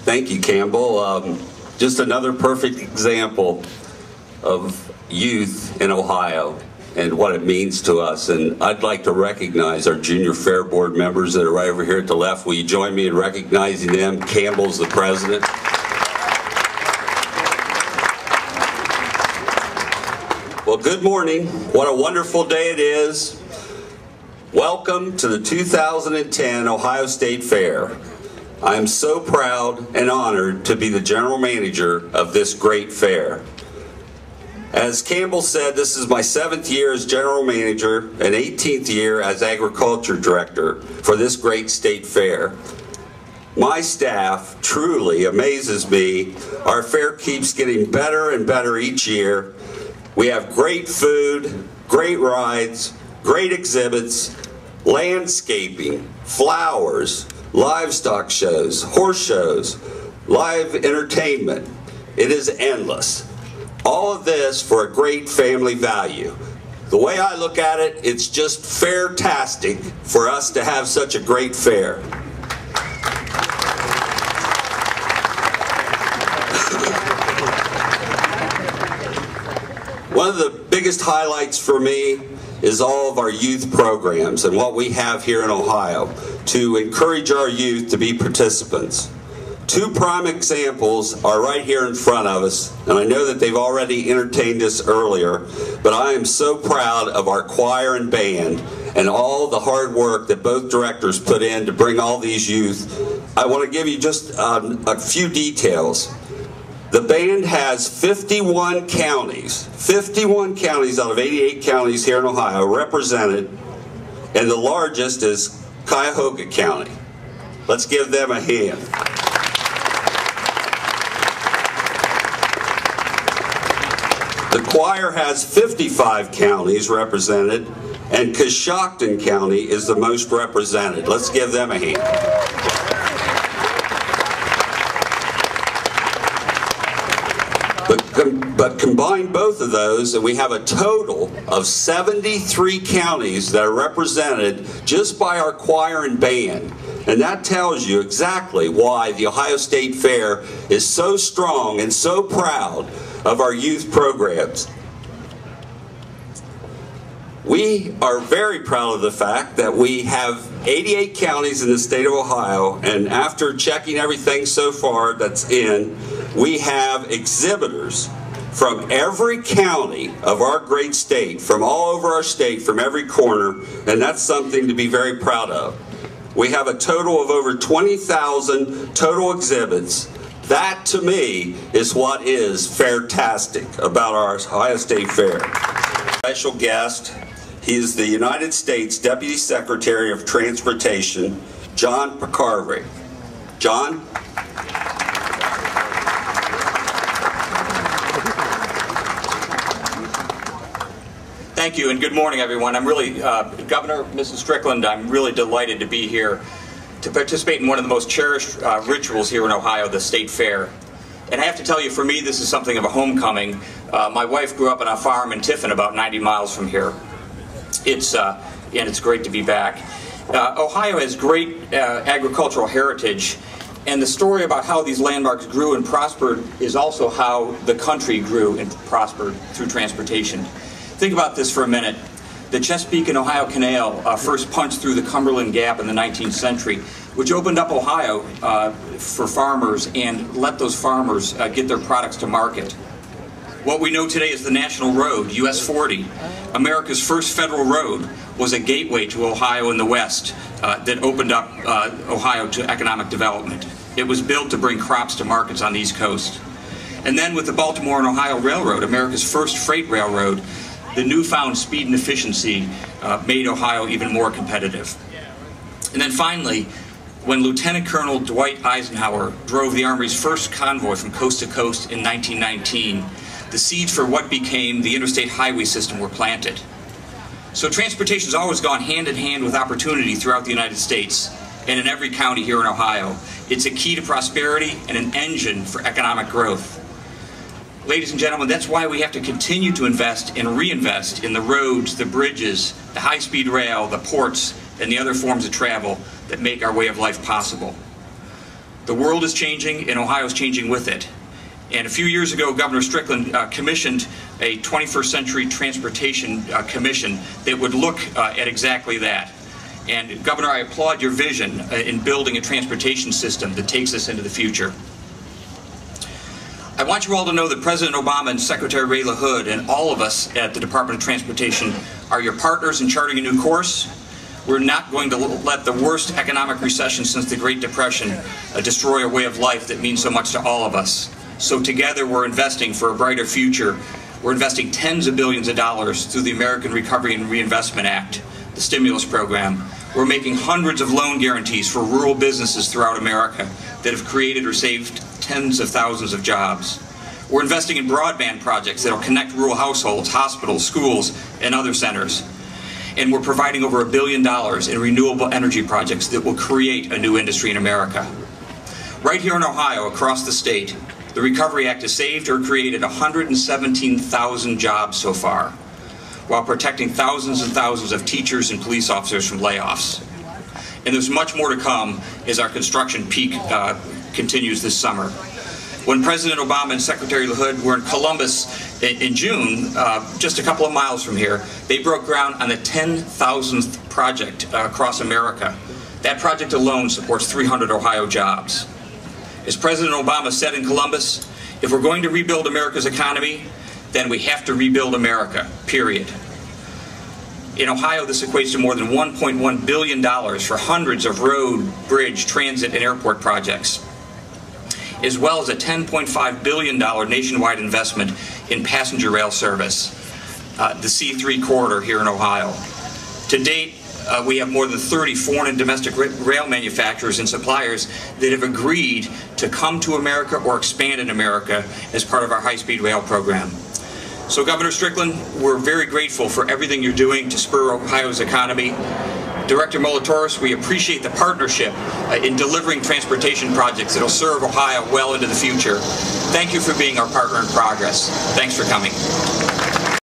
Thank you, Campbell. Just another perfect example of youth in Ohio and what it means to us. And I'd like to recognize our junior fair board members that are right over here at the left. Will you join me in recognizing them? Campbell's the president. Well, good morning. What a wonderful day it is. Welcome to the 2010 Ohio State Fair. I am so proud and honored to be the general manager of this great fair. As Campbell said, this is my 7th year as general manager and 18th year as agriculture director for this great state fair. My staff truly amazes me. Our fair keeps getting better and better each year. We have great food, great rides, great exhibits, landscaping, flowers, livestock shows, horse shows, live entertainment. It is endless. All of this for a great family value. The way I look at it, it's just fair-tastic for us to have such a great fair. One of the biggest highlights for me is all of our youth programs and what we have here in Ohio to encourage our youth to be participants. 2 prime examples are right here in front of us, and I know that they've already entertained us earlier, but I am so proud of our choir and band and all the hard work that both directors put in to bring all these youth. I want to give you just a few details. The band has 51 counties out of 88 counties here in Ohio represented, and the largest is Cuyahoga County. Let's give them a hand. The choir has 55 counties represented, and Coshocton County is the most represented. Let's give them a hand. But combine both of those, and we have a total of 73 counties that are represented just by our choir and band. And that tells you exactly why the Ohio State Fair is so strong and so proud of our youth programs. We are very proud of the fact that we have 88 counties in the state of Ohio, and after checking everything so far that's in, we have exhibitors from every county of our great state, from all over our state, from every corner, and that's something to be very proud of. We have a total of over 20,000 total exhibits. That, to me, is what is fair-tastic about our Ohio State Fair. Special guest, he is the United States Deputy Secretary of Transportation, John Picarve. John? Thank you, and good morning, everyone. I'm really, Governor, Mrs. Strickland, I'm really delighted to be here to participate in one of the most cherished rituals here in Ohio, the State Fair. And I have to tell you, for me, this is something of a homecoming. My wife grew up on a farm in Tiffin, about 90 miles from here. And it's great to be back. Ohio has great agricultural heritage, and the story about how these landmarks grew and prospered is also how the country grew and prospered through transportation. Think about this for a minute. The Chesapeake and Ohio Canal first punched through the Cumberland Gap in the 19th century, which opened up Ohio for farmers and let those farmers get their products to market. What we know today is the National Road, US 40, America's first federal road, was a gateway to Ohio in the West that opened up Ohio to economic development. It was built to bring crops to markets on the East Coast. And then with the Baltimore and Ohio Railroad, America's first freight railroad, the newfound speed and efficiency made Ohio even more competitive. And then finally, when Lieutenant Colonel Dwight Eisenhower drove the Army's first convoy from coast to coast in 1919, the seeds for what became the interstate highway system were planted. So transportation has always gone hand in hand with opportunity throughout the United States and in every county here in Ohio. It's a key to prosperity and an engine for economic growth. Ladies and gentlemen, that's why we have to continue to invest and reinvest in the roads, the bridges, the high-speed rail, the ports, and the other forms of travel that make our way of life possible. The world is changing, and Ohio is changing with it. And a few years ago, Governor Strickland commissioned a 21st Century Transportation Commission that would look at exactly that. And Governor, I applaud your vision in building a transportation system that takes us into the future. I want you all to know that President Obama and Secretary Ray LaHood and all of us at the Department of Transportation are your partners in charting a new course. We're not going to let the worst economic recession since the Great Depression destroy a way of life that means so much to all of us. So together we're investing for a brighter future. We're investing tens of billions of dollars through the American Recovery and Reinvestment Act, the stimulus program. We're making hundreds of loan guarantees for rural businesses throughout America that have created or saved tens of thousands of jobs. We're investing in broadband projects that will connect rural households, hospitals, schools, and other centers. And we're providing over $1 billion in renewable energy projects that will create a new industry in America. Right here in Ohio, across the state, the Recovery Act has saved or created 117,000 jobs so far, while protecting thousands and thousands of teachers and police officers from layoffs. And there's much more to come as our construction peak continues this summer. When President Obama and Secretary LaHood were in Columbus in June, just a couple of miles from here, they broke ground on the 10,000th project across America. That project alone supports 300 Ohio jobs. As President Obama said in Columbus, if we're going to rebuild America's economy, then we have to rebuild America, period. In Ohio, this equates to more than $1.1 billion for hundreds of road, bridge, transit, and airport projects, as well as a $10.5 billion nationwide investment in passenger rail service, the C3 corridor here in Ohio. To date, we have more than 30 foreign and domestic rail manufacturers and suppliers that have agreed to come to America or expand in America as part of our high-speed rail program. So Governor Strickland, we're very grateful for everything you're doing to spur Ohio's economy. Director Molitoris, we appreciate the partnership in delivering transportation projects that will serve Ohio well into the future. Thank you for being our partner in progress. Thanks for coming.